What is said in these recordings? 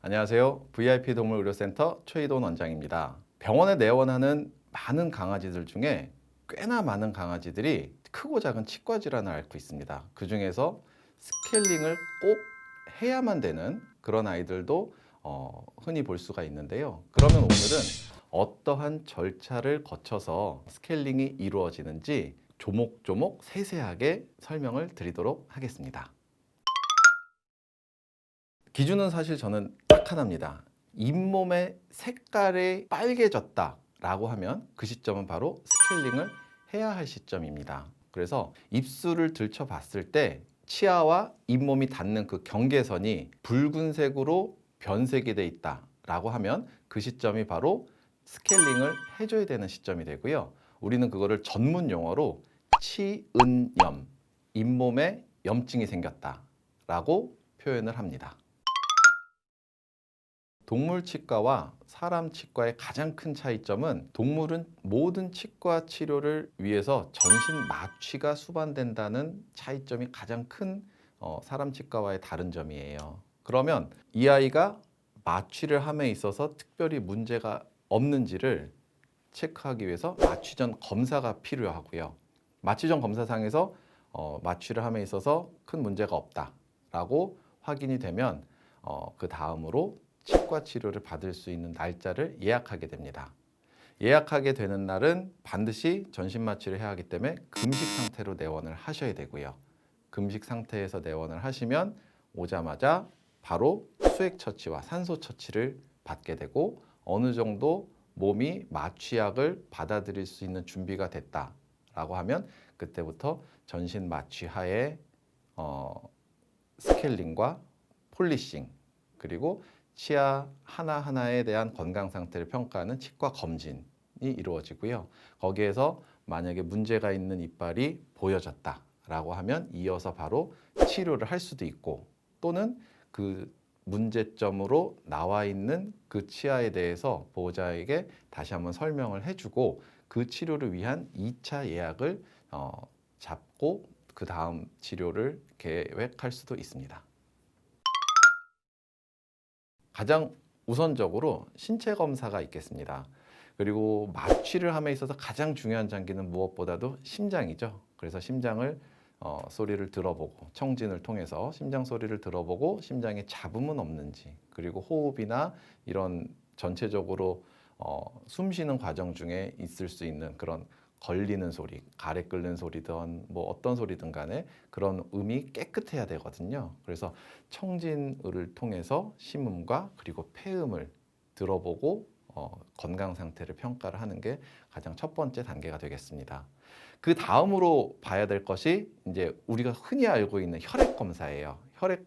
안녕하세요. VIP 동물의료센터 최희돈 원장입니다. 병원에 내원하는 많은 강아지들 중에 꽤나 많은 강아지들이 크고 작은 치과 질환을 앓고 있습니다. 그 중에서 스케일링을 꼭 해야만 되는 그런 아이들도 흔히 볼 수가 있는데요. 그러면 오늘은 어떠한 절차를 거쳐서 스케일링이 이루어지는지 조목조목 세세하게 설명을 드리도록 하겠습니다. 기준은 사실 저는 딱 하나입니다. 잇몸의 색깔이 빨개졌다 라고 하면 그 시점은 바로 스케일링을 해야 할 시점입니다. 그래서 입술을 들춰 봤을 때 치아와 잇몸이 닿는 그 경계선이 붉은색으로 변색이 돼 있다 라고 하면 그 시점이 바로 스케일링을 해줘야 되는 시점이 되고요. 우리는 그거를 전문 용어로 치은염, 잇몸에 염증이 생겼다 라고 표현을 합니다. 동물 치과와 사람 치과의 가장 큰 차이점은 동물은 모든 치과 치료를 위해서 전신 마취가 수반된다는 차이점이 가장 큰 사람 치과와의 다른 점이에요. 그러면 이 아이가 마취를 함에 있어서 특별히 문제가 없는지를 체크하기 위해서 마취 전 검사가 필요하고요. 마취 전 검사상에서 마취를 함에 있어서 큰 문제가 없다라고 확인이 되면 그 다음으로 치과 치료를 받을 수 있는 날짜를 예약하게 됩니다. 예약하게 되는 날은 반드시 전신 마취를 해야 하기 때문에 금식 상태로 내원을 하셔야 되고요. 금식 상태에서 내원을 하시면 오자마자 바로 수액 처치와 산소 처치를 받게 되고 어느 정도 몸이 마취약을 받아들일 수 있는 준비가 됐다라고 하면 그때부터 전신 마취 하에 스케일링과 폴리싱 그리고 치아 하나하나에 대한 건강 상태를 평가하는 치과 검진이 이루어지고요. 거기에서 만약에 문제가 있는 이빨이 보여졌다라고 하면 이어서 바로 치료를 할 수도 있고 또는 그 문제점으로 나와 있는 그 치아에 대해서 보호자에게 다시 한번 설명을 해주고 그 치료를 위한 2차 예약을 잡고 그 다음 치료를 계획할 수도 있습니다. 가장 우선적으로 신체 검사가 있겠습니다. 그리고 마취를 함에 있어서 가장 중요한 장기는 무엇보다도 심장이죠. 그래서 심장을 소리를 들어보고 청진을 통해서 심장 소리를 들어보고 심장에 잡음은 없는지 그리고 호흡이나 이런 전체적으로 숨 쉬는 과정 중에 있을 수 있는 그런 걸리는 소리, 가래 끓는 소리든 뭐 어떤 소리든 간에 그런 음이 깨끗해야 되거든요. 그래서 청진을 통해서 심음과 그리고 폐음을 들어보고 건강 상태를 평가를 하는 게 가장 첫 번째 단계가 되겠습니다. 그 다음으로 봐야 될 것이 이제 우리가 흔히 알고 있는 혈액 검사예요. 혈액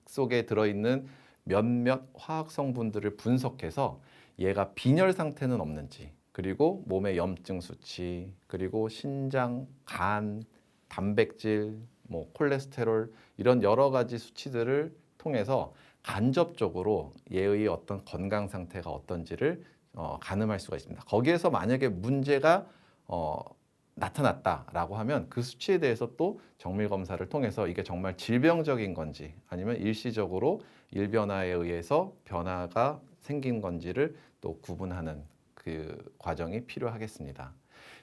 속에 들어있는 몇몇 화학 성분들을 분석해서 얘가 빈혈 상태는 없는지 그리고 몸의 염증 수치 그리고 신장, 간, 단백질, 뭐 콜레스테롤 이런 여러 가지 수치들을 통해서 간접적으로 얘의 어떤 건강 상태가 어떤지를 가늠할 수가 있습니다. 거기에서 만약에 문제가 나타났다라고 하면 그 수치에 대해서 또 정밀 검사를 통해서 이게 정말 질병적인 건지 아니면 일시적으로 일변화에 의해서 변화가 생긴 건지를 또 구분하는 그 과정이 필요하겠습니다.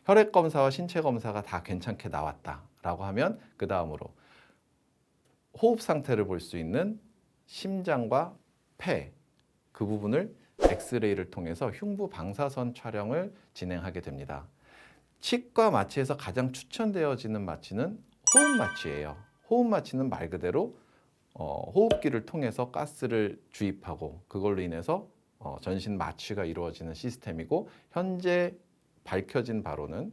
혈액 검사와 신체 검사가 다 괜찮게 나왔다라고 하면 그 다음으로 호흡 상태를 볼 수 있는 심장과 폐 그 부분을 엑스레이를 통해서 흉부 방사선 촬영을 진행하게 됩니다. 치과 마취에서 가장 추천되어지는 마취는 호흡 마취예요. 호흡 마취는 말 그대로 호흡기를 통해서 가스를 주입하고 그걸로 인해서 전신 마취가 이루어지는 시스템이고 현재 밝혀진 바로는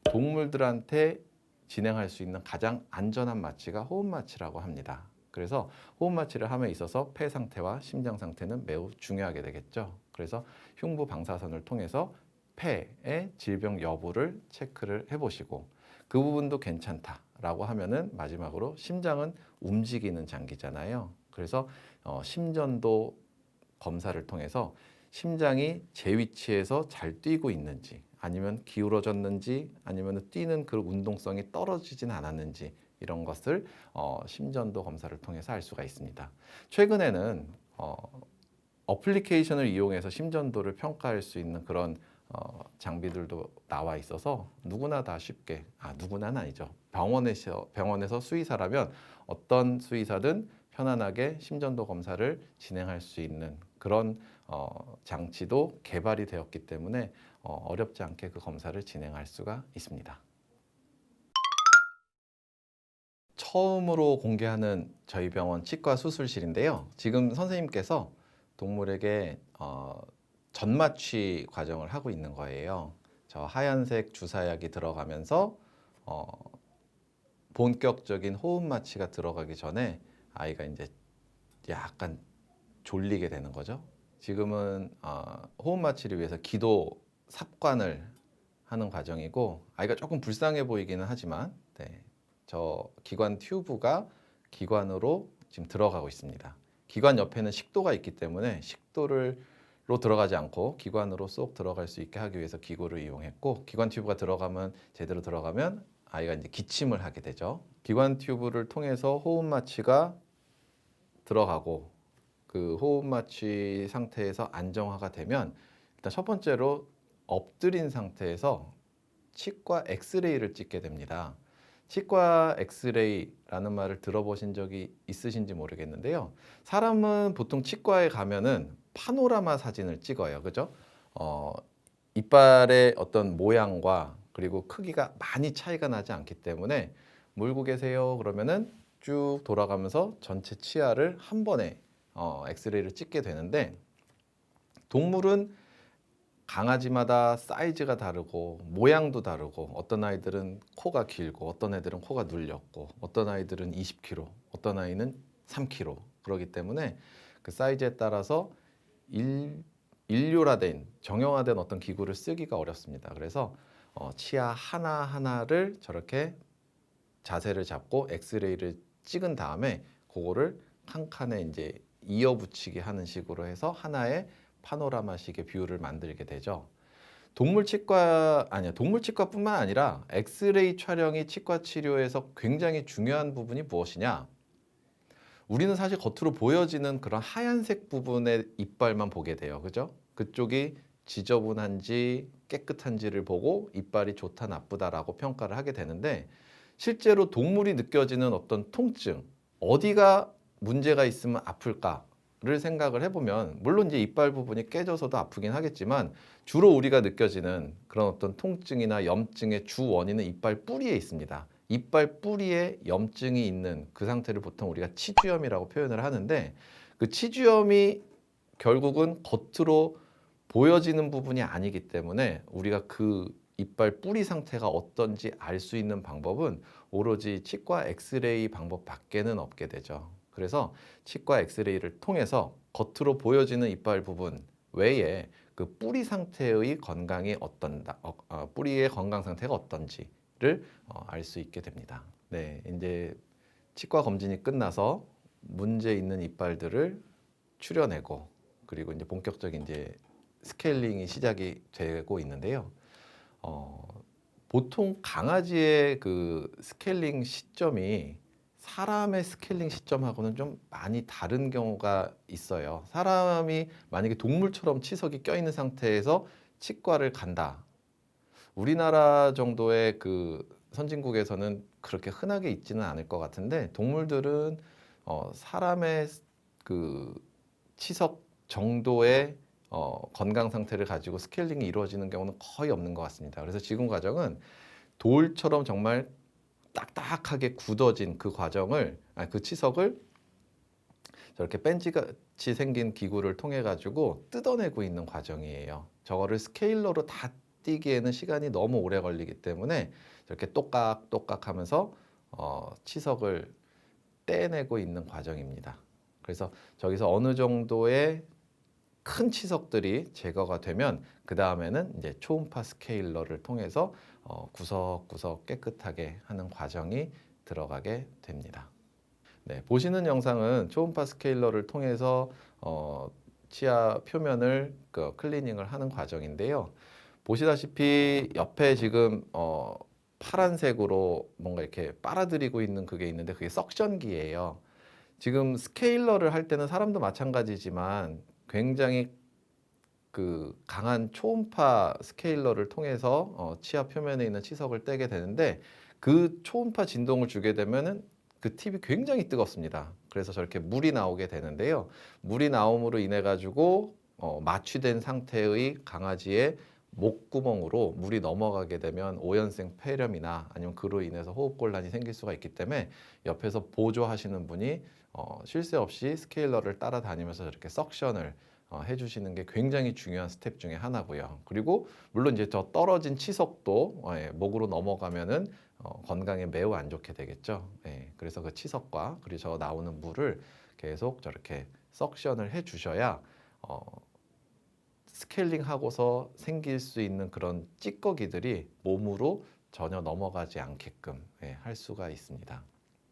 동물들한테 진행할 수 있는 가장 안전한 마취가 호흡 마취라고 합니다. 그래서 호흡 마취를 함에 있어서 폐 상태와 심장 상태는 매우 중요하게 되겠죠. 그래서 흉부 방사선을 통해서 폐의 질병 여부를 체크를 해보시고 그 부분도 괜찮다라고 하면은 마지막으로 심장은 움직이는 장기잖아요. 그래서 심전도 검사를 통해서 심장이 제 위치에서 잘 뛰고 있는지 아니면 기울어졌는지 아니면 뛰는 그 운동성이 떨어지진 않았는지 이런 것을 심전도 검사를 통해서 알 수가 있습니다. 최근에는 어플리케이션을 이용해서 심전도를 평가할 수 있는 그런 장비들도 나와 있어서 누구나 다 쉽게, 누구나는 아니죠. 병원에서 수의사라면 어떤 수의사든 편안하게 심전도 검사를 진행할 수 있는 그런 장치도 개발이 되었기 때문에 어렵지 않게 그 검사를 진행할 수가 있습니다. 처음으로 공개하는 저희 병원 치과 수술실인데요. 지금 선생님께서 동물에게 전마취 과정을 하고 있는 거예요. 저 하얀색 주사약이 들어가면서 본격적인 호흡 마취가 들어가기 전에 아이가 이제 약간 졸리게 되는 거죠. 지금은 호흡 마취를 위해서 기도 삽관을 하는 과정이고 아이가 조금 불쌍해 보이기는 하지만 네, 저 기관 튜브가 기관으로 지금 들어가고 있습니다. 기관 옆에는 식도가 있기 때문에 식도로 들어가지 않고 기관으로 쏙 들어갈 수 있게 하기 위해서 기구를 이용했고 기관 튜브가 제대로 들어가면 아이가 이제 기침을 하게 되죠. 기관 튜브를 통해서 호흡 마취가 들어가고 그 호흡 마취 상태에서 안정화가 되면 일단 첫 번째로 엎드린 상태에서 치과 엑스레이를 찍게 됩니다. 치과 엑스레이라는 말을 들어보신 적이 있으신지 모르겠는데요. 사람은 보통 치과에 가면은 파노라마 사진을 찍어요. 그죠? 이빨의 어떤 모양과 그리고 크기가 많이 차이가 나지 않기 때문에 물고 계세요. 그러면은 쭉 돌아가면서 전체 치아를 한 번에 엑스레이를 찍게 되는데 동물은 강아지마다 사이즈가 다르고 모양도 다르고 어떤 아이들은 코가 길고 어떤 애들은 코가 눌렸고 어떤 아이들은 20kg, 어떤 아이는 3kg 그러기 때문에 그 사이즈에 따라서 일류화된 정형화된 어떤 기구를 쓰기가 어렵습니다. 그래서 치아 하나하나를 저렇게 자세를 잡고 엑스레이를 찍은 다음에 그거를 한 칸에 이제 이어붙이게 하는 식으로 해서 하나의 파노라마식의 뷰를 만들게 되죠. 동물치과뿐만 아니라 엑스레이 촬영이 치과 치료에서 굉장히 중요한 부분이 무엇이냐? 우리는 사실 겉으로 보여지는 그런 하얀색 부분의 이빨만 보게 돼요. 그죠? 그쪽이 지저분한지 깨끗한지를 보고 이빨이 좋다 나쁘다라고 평가를 하게 되는데 실제로 동물이 느껴지는 어떤 통증, 어디가 문제가 있으면 아플까를 생각을 해보면 물론 이제 이빨 부분이 깨져서도 아프긴 하겠지만 주로 우리가 느껴지는 그런 어떤 통증이나 염증의 주 원인은 이빨 뿌리에 있습니다. 이빨 뿌리에 염증이 있는 그 상태를 보통 우리가 치주염이라고 표현을 하는데 그 치주염이 결국은 겉으로 보여지는 부분이 아니기 때문에 우리가 그 이빨 뿌리 상태가 어떤지 알 수 있는 방법은 오로지 치과 엑스레이 방법밖에는 없게 되죠. 그래서 치과 엑스레이를 통해서 겉으로 보여지는 이빨 부분 외에 그 뿌리 상태의 건강이 뿌리의 건강 상태가 어떤지를 알 수 있게 됩니다. 네, 이제 치과 검진이 끝나서 문제 있는 이빨들을 추려내고 그리고 이제 본격적인 이제 스케일링이 시작이 되고 있는데요. 보통 강아지의 그 스케일링 시점이 사람의 스케일링 시점하고는 좀 많이 다른 경우가 있어요. 사람이 만약에 동물처럼 치석이 껴있는 상태에서 치과를 간다. 우리나라 정도의 그 선진국에서는 그렇게 흔하게 있지는 않을 것 같은데 동물들은 사람의 그 치석 정도의 건강 상태를 가지고 스케일링이 이루어지는 경우는 거의 없는 것 같습니다. 그래서 지금 과정은 돌처럼 정말 딱딱하게 굳어진 그 그 치석을 저렇게 벤치같이 생긴 기구를 통해 가지고 뜯어내고 있는 과정이에요. 저거를 스케일러로 다 띄기에는 시간이 너무 오래 걸리기 때문에 저렇게 똑깍똑깍 하면서 치석을 떼내고 있는 과정입니다. 그래서 저기서 어느 정도의 큰 치석들이 제거가 되면 그 다음에는 이제 초음파 스케일러를 통해서 구석구석 깨끗하게 하는 과정이 들어가게 됩니다. 네, 보시는 영상은 초음파 스케일러를 통해서 치아 표면을 클리닝을 하는 과정인데요. 보시다시피 옆에 지금 파란색으로 뭔가 이렇게 빨아들이고 있는 그게 있는데 그게 석션기예요. 지금 스케일러를 할 때는 사람도 마찬가지지만 굉장히 그 강한 초음파 스케일러를 통해서 치아 표면에 있는 치석을 떼게 되는데 그 초음파 진동을 주게 되면은 그 팁이 굉장히 뜨겁습니다. 그래서 저렇게 물이 나오게 되는데요. 물이 나옴으로 인해 가지고 마취된 상태의 강아지의 목구멍으로 물이 넘어가게 되면 오연성 폐렴이나 아니면 그로 인해서 호흡곤란이 생길 수가 있기 때문에 옆에서 보조하시는 분이 쉴 새 없이 스케일러를 따라다니면서 저렇게 석션을 해주시는 게 굉장히 중요한 스텝 중에 하나고요. 그리고 물론 이제 저 떨어진 치석도 목으로 넘어가면은 건강에 매우 안 좋게 되겠죠. 그래서 그 치석과 그리고 저 나오는 물을 계속 저렇게 석션을 해주셔야 스케일링 하고서 생길 수 있는 그런 찌꺼기들이 몸으로 전혀 넘어가지 않게끔 할 수가 있습니다.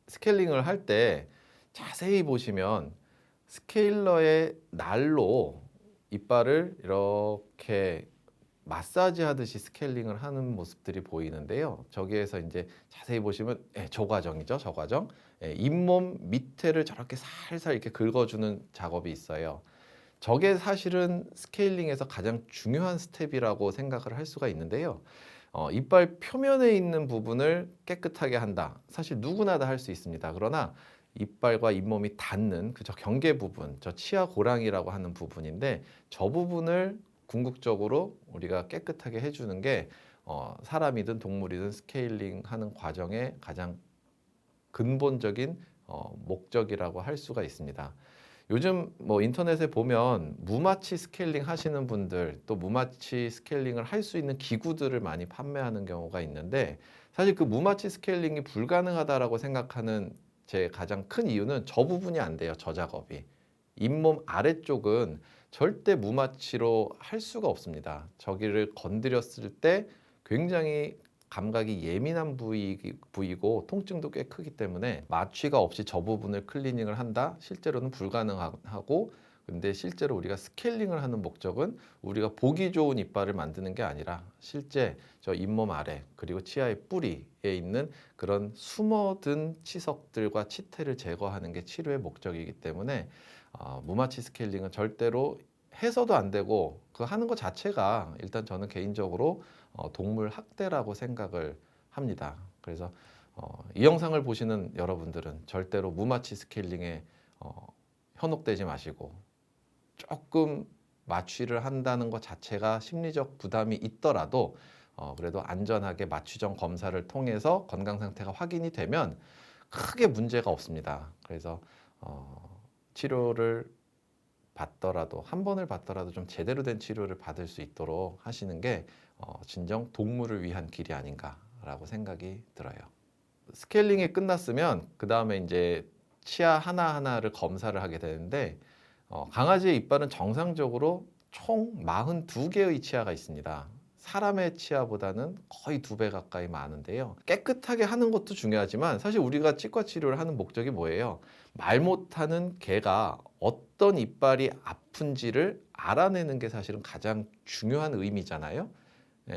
스케일링을 할 때 자세히 보시면 스케일러의 날로 이빨을 이렇게 마사지 하듯이 스케일링을 하는 모습들이 보이는데요. 저기에서 이제 자세히 보시면 저 과정이죠. 저 과정. 잇몸 밑에를 저렇게 살살 이렇게 긁어주는 작업이 있어요. 저게 사실은 스케일링에서 가장 중요한 스텝이라고 생각을 할 수가 있는데요. 이빨 표면에 있는 부분을 깨끗하게 한다. 사실 누구나 다 할 수 있습니다. 그러나 이빨과 잇몸이 닿는 그 저 경계 부분, 저 치아 고랑이라고 하는 부분인데 저 부분을 궁극적으로 우리가 깨끗하게 해주는 게 사람이든 동물이든 스케일링 하는 과정의 가장 근본적인 목적이라고 할 수가 있습니다. 요즘 뭐 인터넷에 보면 무마취 스케일링 하시는 분들 또 무마취 스케일링을 할 수 있는 기구들을 많이 판매하는 경우가 있는데 사실 그 무마취 스케일링이 불가능하다라고 생각하는 제 가장 큰 이유는 저 부분이 안 돼요. 저 작업이. 잇몸 아래쪽은 절대 무마취로 할 수가 없습니다. 저기를 건드렸을 때 굉장히 감각이 예민한 부위고 통증도 꽤 크기 때문에 마취가 없이 저 부분을 클리닝을 한다? 실제로는 불가능하고 근데 실제로 우리가 스케일링을 하는 목적은 우리가 보기 좋은 이빨을 만드는 게 아니라 실제 저 잇몸 아래 그리고 치아의 뿌리에 있는 그런 숨어든 치석들과 치태를 제거하는 게 치료의 목적이기 때문에 무마취 스케일링은 절대로 해서도 안 되고 그 하는 것 자체가 일단 저는 개인적으로 동물 학대라고 생각을 합니다. 그래서 이 영상을 보시는 여러분들은 절대로 무마취 스케일링에 현혹되지 마시고 조금 마취를 한다는 것 자체가 심리적 부담이 있더라도 그래도 안전하게 마취전 검사를 통해서 건강 상태가 확인이 되면 크게 문제가 없습니다. 그래서 치료를 받더라도 한 번을 받더라도 좀 제대로 된 치료를 받을 수 있도록 하시는 게 진정 동물을 위한 길이 아닌가라고 생각이 들어요. 스케일링이 끝났으면 그 다음에 이제 치아 하나하나를 검사를 하게 되는데 강아지의 이빨은 정상적으로 총 42개의 치아가 있습니다. 사람의 치아보다는 거의 2배 가까이 많은데요. 깨끗하게 하는 것도 중요하지만 사실 우리가 치과 치료를 하는 목적이 뭐예요? 말 못하는 개가 어떤 이빨이 아픈지를 알아내는 게 사실은 가장 중요한 의미잖아요.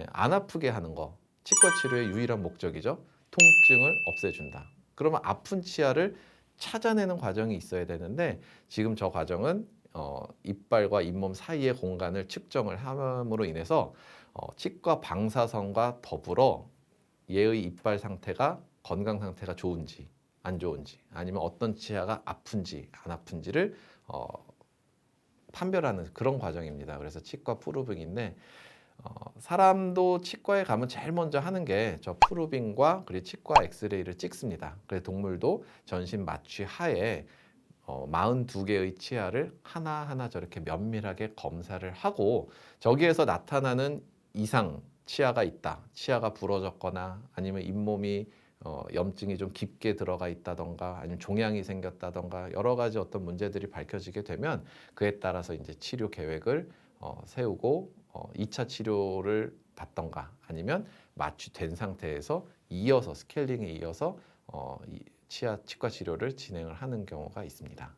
안 아프게 하는 거. 치과 치료의 유일한 목적이죠. 통증을 없애준다. 그러면 아픈 치아를 찾아내는 과정이 있어야 되는데 지금 저 과정은 이빨과 잇몸 사이의 공간을 측정을 함으로 인해서 치과 방사선과 더불어 얘의 이빨 상태가 건강 상태가 좋은지 안 좋은지 아니면 어떤 치아가 아픈지 안 아픈지를 판별하는 그런 과정입니다. 그래서 치과 프루빙인데 사람도 치과에 가면 제일 먼저 하는 게 저 프루빙과 그리고 치과 엑스레이를 찍습니다. 그래서 동물도 전신 마취 하에 42개의 치아를 하나하나 저렇게 면밀하게 검사를 하고 저기에서 나타나는 이상 치아가 있다. 치아가 부러졌거나 아니면 잇몸이 염증이 좀 깊게 들어가 있다던가 아니면 종양이 생겼다던가 여러 가지 어떤 문제들이 밝혀지게 되면 그에 따라서 이제 치료 계획을 세우고 2차 치료를 받던가 아니면 마취된 상태에서 이어서 스케일링에 이어서 치과 치료를 진행을 하는 경우가 있습니다.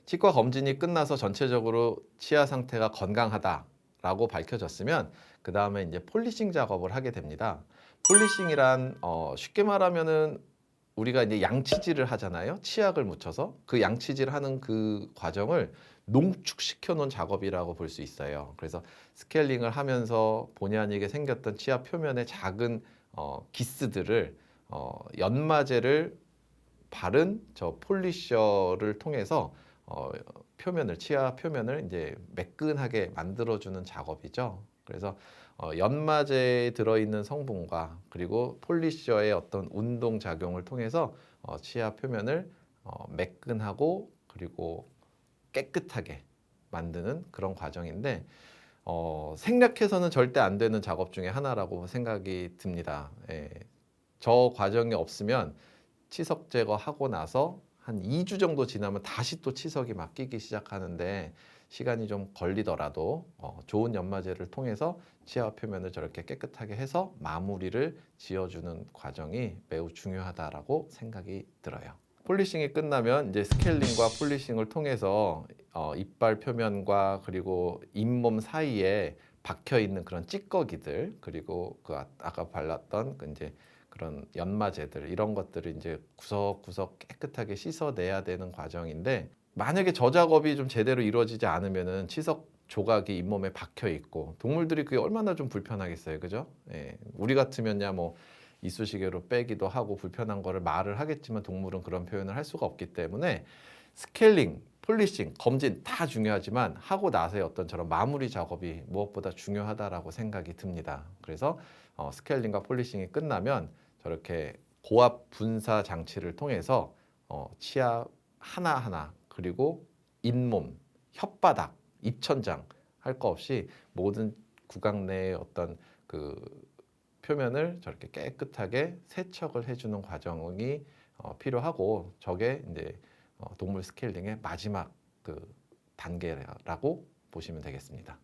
치과 검진이 끝나서 전체적으로 치아 상태가 건강하다라고 밝혀졌으면 그 다음에 이제 폴리싱 작업을 하게 됩니다. 폴리싱이란 쉽게 말하면은 우리가 이제 양치질을 하잖아요. 치약을 묻혀서 그 양치질 하는 그 과정을 농축시켜 놓은 작업이라고 볼 수 있어요. 그래서 스케일링을 하면서 본의 아니게 생겼던 치아 표면의 작은 기스들을 연마제를 바른 저 폴리셔를 통해서 치아 표면을 이제 매끈하게 만들어주는 작업이죠. 그래서 연마제에 들어있는 성분과 그리고 폴리셔의 어떤 운동 작용을 통해서 치아 표면을 매끈하고 그리고 깨끗하게 만드는 그런 과정인데 생략해서는 절대 안 되는 작업 중에 하나라고 생각이 듭니다. 예. 저 과정이 없으면 치석 제거하고 나서 한 2주 정도 지나면 다시 또 치석이 막 끼기 시작하는데 시간이 좀 걸리더라도 좋은 연마제를 통해서 치아 표면을 저렇게 깨끗하게 해서 마무리를 지어주는 과정이 매우 중요하다라고 생각이 들어요. 폴리싱이 끝나면 이제 스케일링과 폴리싱을 통해서 이빨 표면과 그리고 잇몸 사이에 박혀 있는 그런 찌꺼기들 그리고 그 아까 발랐던 그 이제 그런 연마제들 이런 것들을 이제 구석구석 깨끗하게 씻어내야 되는 과정인데 만약에 저 작업이 좀 제대로 이루어지지 않으면은 치석 조각이 잇몸에 박혀 있고 동물들이 그게 얼마나 좀 불편하겠어요, 그죠? 예, 우리 같으면야 뭐 이쑤시개로 빼기도 하고 불편한 거를 말을 하겠지만 동물은 그런 표현을 할 수가 없기 때문에 스케일링, 폴리싱, 검진 다 중요하지만 하고 나서의 어떤 저런 마무리 작업이 무엇보다 중요하다라고 생각이 듭니다. 그래서 스케일링과 폴리싱이 끝나면 저렇게 고압 분사 장치를 통해서 치아 하나하나 그리고 잇몸, 혓바닥, 입천장 할 거 없이 모든 구강 내의 어떤 그 표면을 저렇게 깨끗하게 세척을 해주는 과정이 필요하고 저게 이제 동물 스케일링의 마지막 그 단계라고 보시면 되겠습니다.